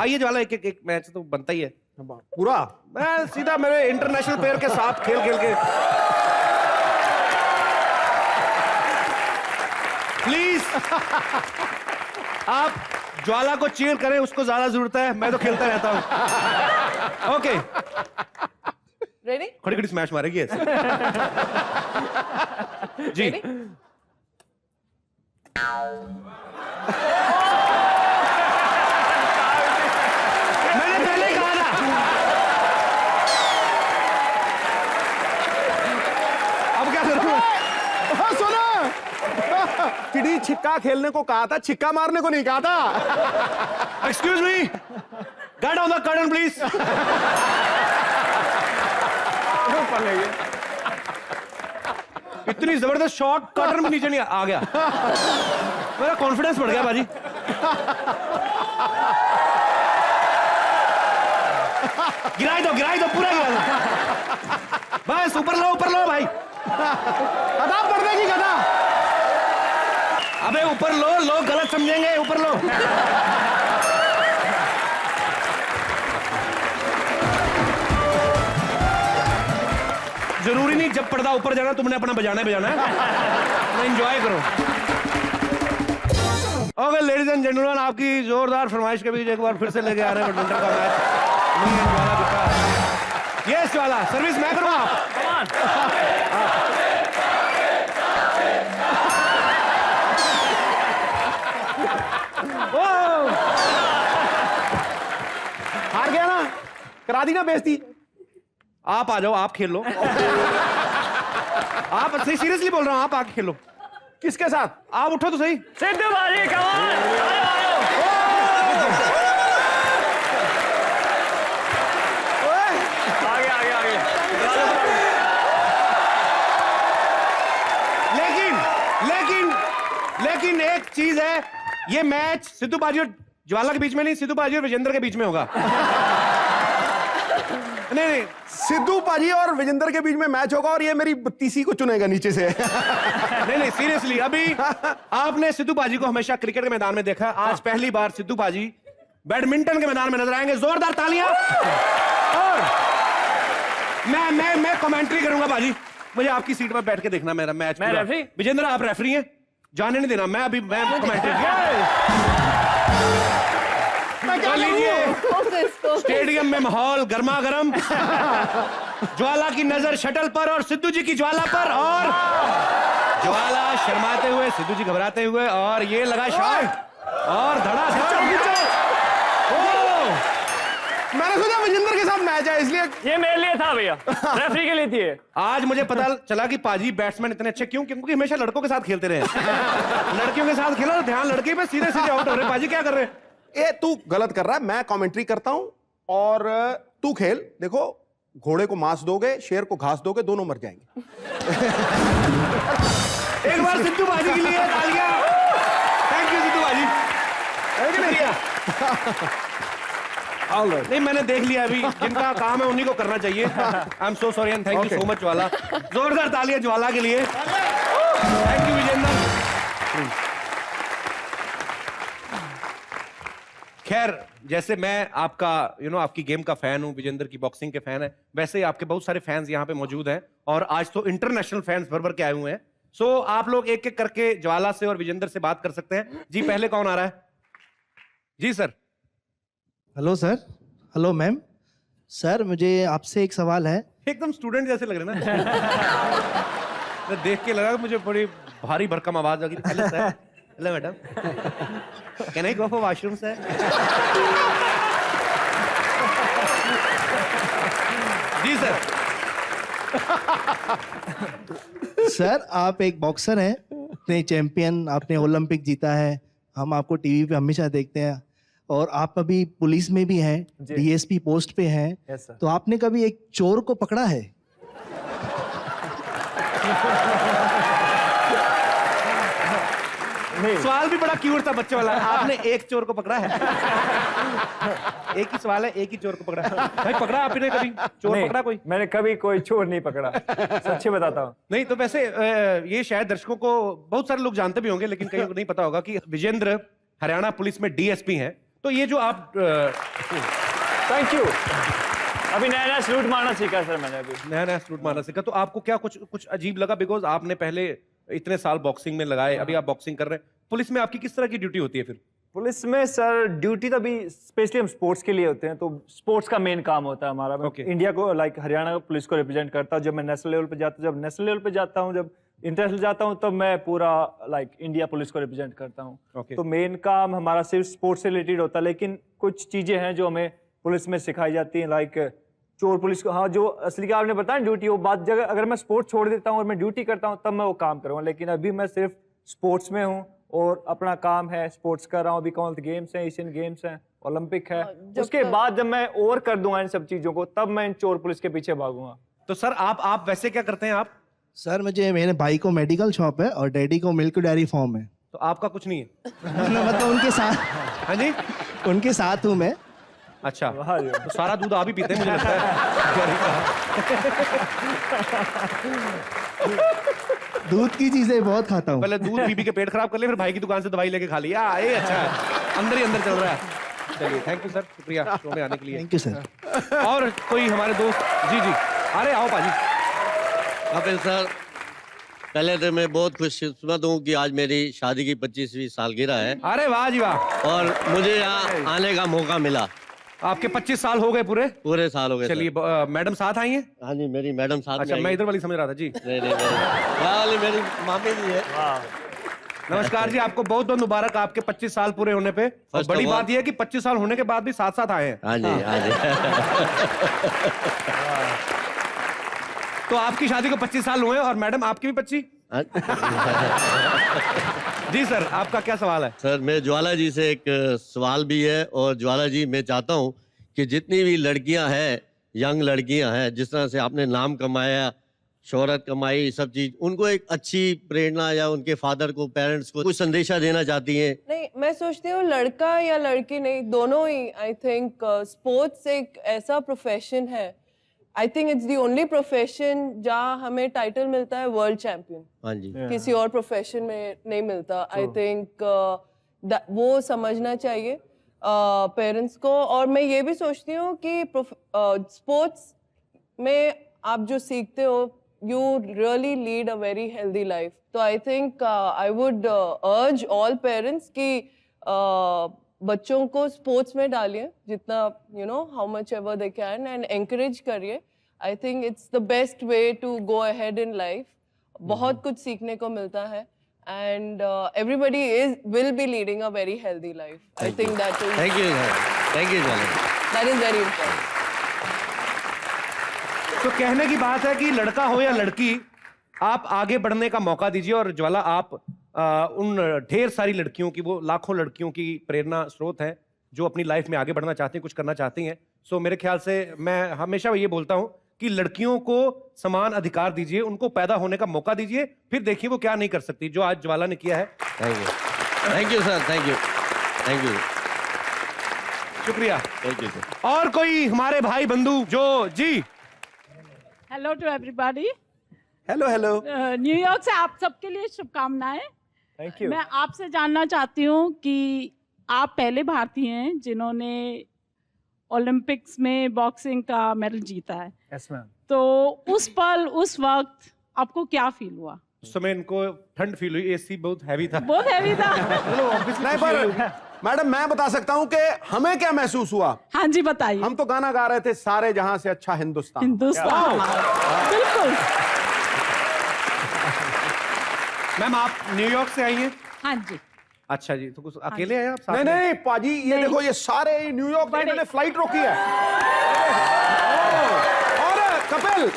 आइए ज्वाला, एक मैच तो बनता ही है पूरा। मैं सीधा मेरे इंटरनेशनल प्लेयर के साथ खेल के प्लीज आप ज्वाला को चीयर करें, उसको ज्यादा जरूरत है, मैं तो खेलता रहता हूं। Okay ready? खड़ी खड़ी स्मैश मारेगी ऐसे। जी मैंने पहले कहा था। अब क्या करूं? सुनो, चिड़ी छिक्का खेलने को कहा था, छिक्का मारने को नहीं कहा था। Excuse me, get on the curtain please. इतनी जबरदस्त शॉट, कर्टन भी नीचे नहीं आ गया। मेरा कॉन्फिडेंस बढ़ गया बाजी। गिराई दो पूरा गिरा दो बस। ऊपर लो भाई। गधा पड़ देगी गधा। अबे ऊपर लो, लोग गलत समझेंगे, ऊपर लो। जरूरी नहीं जब पर्दा ऊपर जाना तुमने अपना बजाना है, एंजॉय करो। ओके लेडीज एंड जेंटलमैन, आपकी जोरदार फरमाइश के बीच एक बार फिर से लेके आ रहे हैं बैडमिंटन का मैच। यस ज्वाला, सर्विस मैं करूँ आप। हार गया ना, करा दी ना बेइज्जती। आप आ जाओ, आप खेल लो। आप सही सीरियसली बोल रहा हूं, आप आके खेलो। किसके साथ? आप उठो तो सही। सिद्धू बाजी कमान। आगे। लेकिन एक चीज है, ये मैच सिद्धू बाजी और ज्वाला के बीच में नहीं, सिद्धू बाजी और विजेंद्र के बीच में होगा। नहीं, सिद्धू पाजी और विजेंद्र के बीच में मैच होगा और ये मेरी 32 को चुनेगा नीचे से। नहीं सीरियसली, अभी आपने सिद्धू बाजी को हमेशा क्रिकेट के मैदान में देखा, आज पहली बार सिद्धू बाजी बैडमिंटन के मैदान में नजर आएंगे। जोरदार तालियां। और मैं कमेंट्री करूंगा बाजी, मुझे आपकी सीट पर बैठ के देखना मेरा मैच। मैं रेफरी? विजेंद्र आप रेफरी हैं, जाने नहीं देना। मैं कमेंट्री स्टेडियम में माहौल गर्मा गर्म। ज्वाला की नजर शटल पर और सिद्धू जी की ज्वाला पर, और ज्वाला शर्माते हुए, सिद्धू जी घबराते हुए, और ये लगा शॉट और धड़ाधड़। मैंने सोचा विजेंद्र के साथ मैच है इसलिए। ये मेरे लिए था भैया, रेफरी के लिए थी। आज मुझे पता चला कि पाजी बैट्समैन इतने अच्छे क्यों, क्योंकि हमेशा लड़कों के साथ खेलते रहे। लड़कियों के साथ खेला, ध्यान लड़के पे सीधे सीधे आउट हो रहे। पाजी क्या कर रहे हैं? ए तू गलत कर रहा है, मैं कमेंट्री करता हूं और तू खेल। देखो, घोड़े को मांस दोगे, शेर को घास दोगे, दोनों मर जाएंगे। एक बार सिद्धू बाजी के लिए तालियां। थैंक यू सिद्धू बाजी। नहीं, मैंने देख लिया अभी, जिनका काम है उन्हीं को करना चाहिए। I am so sorry and thank you so much Jwala. जोरदार तालियां ज्वाला के लिए। Thank you Vijender. खैर, जैसे मैं आपका आपकी गेम का फैन हूं, विजेंद्र की बॉक्सिंग के फैन है, वैसे ही आपके बहुत सारे फैंस यहाँ पे मौजूद हैं, और आज तो इंटरनेशनल फैंस भर भर के आए हुए हैं। सो आप लोग एक एक करके ज्वाला से और विजेंद्र से बात कर सकते हैं। जी पहले कौन आ रहा है? जी sir. Hello sir. Hello ma'am. Sir मुझे आपसे एक सवाल है। एकदम स्टूडेंट जैसे लग रहे ना। मैं देख के लगा मुझे बड़ी भारी भरकम आवाज आ गई। Hello sir. Hello madam, can I go for washroom sir? जी सर। सर आप एक बॉक्सर हैं, अपने चैंपियन, आपने ओलंपिक जीता है, हम आपको टीवी पे हमेशा देखते हैं, और आप अभी पुलिस में भी हैं, डीएसपी पोस्ट पे हैं। Yes sir. तो आपने कभी एक चोर को पकड़ा है? सवाल भी बड़ा क्यूट था बच्चे वाला। आपने एक चोर को पकड़ा है? एक ही सवाल है, एक ही चोर को पकड़ा है। भाई पकड़ा आपने कभी चोर? पकड़ा कोई? मैंने कभी कोई चोर नहीं पकड़ा, सच्ची बताता हूँ। नहीं तो वैसे ये शायद दर्शकों को बहुत सारे लोग जानते भी होंगे, लेकिन कहीं को नहीं पता होगा कि विजेंद्र हरियाणा पुलिस में डीएसपी हैं, तो ये जो आप थैंक यू। अभी नया नया सलूट मारना सीखा सर मैंने अभी। नया नया सलूट मारना सीखा, तो आपको क्या कुछ अजीब लगा? बिकॉज आपने पहले इतने साल बॉक्सिंग में लगाए, अभी आप बॉक्सिंग कर रहे हैं, पुलिस में आपकी किस तरह की ड्यूटी होती है फिर? पुलिस में सर ड्यूटी तो अभी स्पेशली हम स्पोर्ट्स के लिए होते हैं, तो स्पोर्ट्स का मेन काम होता है हमारा। मैं Okay. इंडिया को लाइक हरियाणा पुलिस को रिप्रेजेंट करता हूँ। जब मैं नेशनल लेवल पे जाता हूँ, जब नेशनल लेवल पे जाता हूँ, जब इंटरनेशनल जाता हूँ, तब मैं पूरा लाइक इंडिया पुलिस को रिप्रेजेंट करता हूँ। Okay. तो मेन काम हमारा सिर्फ स्पोर्ट्स से रिलेटेड होता है, लेकिन कुछ चीजें हैं जो हमें पुलिस में सिखाई जाती हैं, लाइक चोर पुलिस को, हाँ जो असली का आपने बताया ड्यूटी, वो बात जगह अगर मैं स्पोर्ट्स छोड़ देता हूँ और मैं ड्यूटी करता हूँ तब मैं वो काम करूँगा, लेकिन अभी मैं सिर्फ स्पोर्ट्स में हूँ और अपना काम है, स्पोर्ट्स कर रहा हूँ। अभी कॉमनवेल्थ गेम्स हैं, एशियन गेम्स हैं, ओलंपिक है। उसके बाद जब मैं और कर दूंगा इन सब चीजों को, तब मैं इन चोर पुलिस के पीछे भागूंगा। तो सर आप वैसे क्या करते हैं आप? सर मेरे भाई को मेडिकल शॉप है और डैडी को मिल्क डेयरी फार्म है। तो आपका कुछ नहीं है? मतलब उनके साथ, हाँ जी, उनके साथ हूँ मैं। अच्छा, हाँ जी। तो सारा दूध आप ही पीते हैं मुझे लगता है। दूध की चीजें बहुत खाता हूँ। पहले दूध पी के पेट खराब कर ले, फिर भाई की दुकान से दवाई लेके खा लिया। ये अच्छा है, अंदर ही अंदर चल रहा है। चलिए, थैंक यू सर, शुक्रिया शो में आने के लिए। Thank you sir. और कोई हमारे दोस्त? जी जी, अरे आओ पाजी। कपिल सर, पहले तो मैं बहुत खुशकिस्मत हूँ कि आज मेरी शादी की 25वीं सालगिरह है अरे वाह जी वाह, और मुझे यहाँ आने का मौका मिला। आपके 25 साल हो गए पूरे? पूरे साल हो गए। चलिए, मैडम साथ आई हैं? हाँ जी, मेरी मैडम साथ अच्छा, में मैं आई। इधर वाली समझ रहा था जी। नहीं नहीं, मेरी मामी जी है। नमस्कार जी, आपको बहुत बहुत मुबारक आपके 25 साल पूरे होने पे। और First बड़ी of all- बात यह है कि 25 साल होने के बाद भी साथ साथ आए हैं। हाँ जी, हाँ जी। तो आपकी शादी को 25 साल हुए और मैडम आपकी भी 25? हाँ। जी सर, आपका क्या सवाल है? सर, मैं ज्वाला जी से एक सवाल भी है, और ज्वाला जी मैं चाहता हूँ कि जितनी भी लड़कियां हैं, यंग लड़कियां हैं, जिस तरह से आपने नाम कमाया, शोहरत कमाई, सब चीज, उनको एक अच्छी प्रेरणा या उनके फादर को, पेरेंट्स को कुछ संदेशा देना चाहती हैं? नहीं, मैं सोचती हूँ लड़का या लड़की नहीं, दोनों ही। आई थिंक स्पोर्ट्स एक ऐसा प्रोफेशन है, आई think it's the only profession जहाँ हमें टाइटल मिलता है वर्ल्ड चैंपियन। हाँ जी। किसी और प्रोफेशन में नहीं मिलता। आई थिंक वो समझना चाहिए पेरेंट्स को। और मैं ये भी सोचती हूँ कि स्पोर्ट्स में आप जो सीखते हो, you really lead a very healthy life. So I think I would urge all parents कि बच्चों को स्पोर्ट्स में डालिए जितना, how much ever they can, and encourage करिए. I think it's the best way to go ahead in life. बहुत कुछ सीखने को मिलता है, and everybody will be leading a very healthy life. I think that is thank you, thank you Jwala. that is very important. तो कहने की बात है कि लड़का हो या लड़की, आप आगे बढ़ने का मौका दीजिए। और ज्वाला, आप उन ढेर सारी लड़कियों की, वो लाखों लड़कियों की प्रेरणा स्रोत हैं जो अपनी लाइफ में आगे बढ़ना चाहती हैं, कुछ करना चाहती हैं। सो मेरे ख्याल से मैं हमेशा ये बोलता हूं कि लड़कियों को समान अधिकार दीजिए, उनको पैदा होने का मौका दीजिए, फिर देखिए वो क्या नहीं कर सकती, जो आज ज्वाला ने किया है। Thank you sir, thank you, thank you, शुक्रिया। Thank you sir. और कोई हमारे भाई बंधु जो जी? Hello to everybody. Hello hello. New York से आप सबके लिए शुभकामनाएं। Thank you. मैं आपसे जानना चाहती हूँ कि आप पहले भारतीय हैं जिन्होंने ओलंपिक्स में बॉक्सिंग का मेडल जीता है। Yes ma'am. तो उस पल, उस वक्त आपको क्या फील हुआ? उस समय इनको ठंड फील हुई, एसी बहुत हैवी था। बहुत हैवी था। नहीं, पर मैडम मैं बता सकता हूं कि हमें क्या महसूस हुआ। हाँ जी, बताइए। हम तो गाना गा रहे थे, सारे जहां से अच्छा हिंदुस्तान। हिंदुस्तान, बिल्कुल। मैम, आप न्यूयॉर्क से आई हैं? हाँ जी। अच्छा जी, तो कुछ अकेले आए आप? साथ नहीं में? नहीं पाजी, ये देखो, ये सारे न्यूयॉर्क में इन्होंने फ्लाइट रोकी है। और कपिल,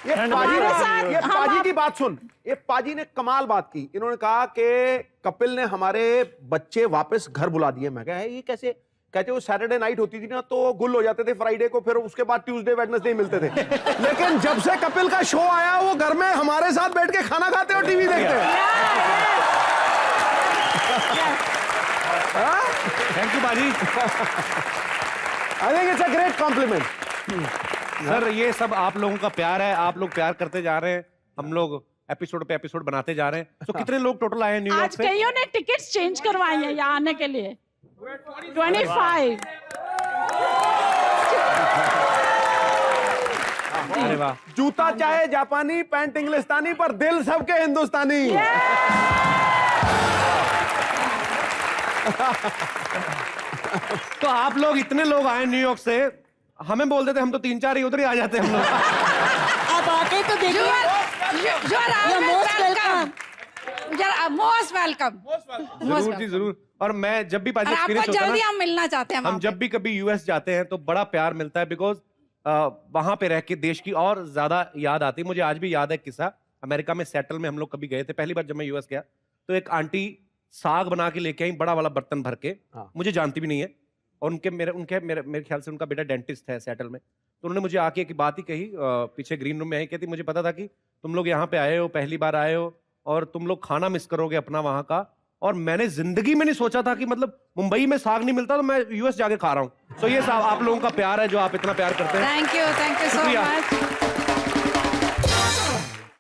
ये हमारे साथ हम पाजी आप- की बात सुन। ये पाजी ने कमाल बात की। इन्होंने कहा कि कपिल ने हमारे बच्चे वापस घर बुला दिए। मैं कहा ये कैसे? कहते वो सैटरडे नाइट होती थी ना, तो गुल हो जाते थे फ्राइडे को, फिर उसके बाद ट्यूसडे वेडनेसडे मिलते थे। लेकिन जब से कपिल का शो आया, वो घर में हमारे साथ बैठ के खाना खाते और टीवी देखते हैं। थैंक यू बाजी। I think it's a great compliment. Sir, ये सब आप लोगों का प्यार है, आप लोग प्यार करते जा रहे हैं, हम लोग एपिसोड पे एपिसोड बनाते जा रहे हैं। तो कितने लोग टोटल आए हैं न्यूयॉर्क आज से? कईयों ने टिकट्स चेंज करवाई हैं यहाँ आने के लिए। 25. अरे वाह। जूता चाहे जापानी, पैंट इंग्लिस्तानी, पर दिल सबके हिंदुस्तानी। तो आप लोग इतने लोग आए न्यूयॉर्क से, हमें बोल देते हम तो 3-4 ही उधर ही आ जाते हम लोग। आप आके तो देखिए। Most welcome. जरूर जी जरूर। और मैं जब भी पाजी आपको एक्सपीरियंस होता है जल्दी ना, हम मिलना चाहते हैं। हम जब भी कभी यूएस जाते हैं तो बड़ा प्यार मिलता है, बिकॉज वहां पे रह के देश की और ज्यादा याद आती है। मुझे आज भी याद है किस्सा, अमेरिका में सेटल में हम लोग कभी गए थे, पहली बार जब मैं यूएस गया तो एक आंटी साग बना के लेके आई, बड़ा वाला बर्तन भर के। हाँ। मुझे जानती भी नहीं है, और मेरे ख्याल से उनका बेटा डेंटिस्ट है सेटल में। तो उन्होंने मुझे आके एक बात ही कही, पीछे ग्रीन रूम में आई, कहती मुझे पता था कि तुम लोग यहाँ पे आए हो, पहली बार आए हो, और तुम लोग खाना मिस करोगे अपना वहां का। और मैंने जिंदगी में नहीं सोचा था कि मतलब मुंबई में साग नहीं मिलता तो मैं यूएस जाके खा रहा हूँ। सो ये आप लोगों का प्यार है जो आप इतना प्यार करते हैं। थैंक यू सो शुक्रिया। मच।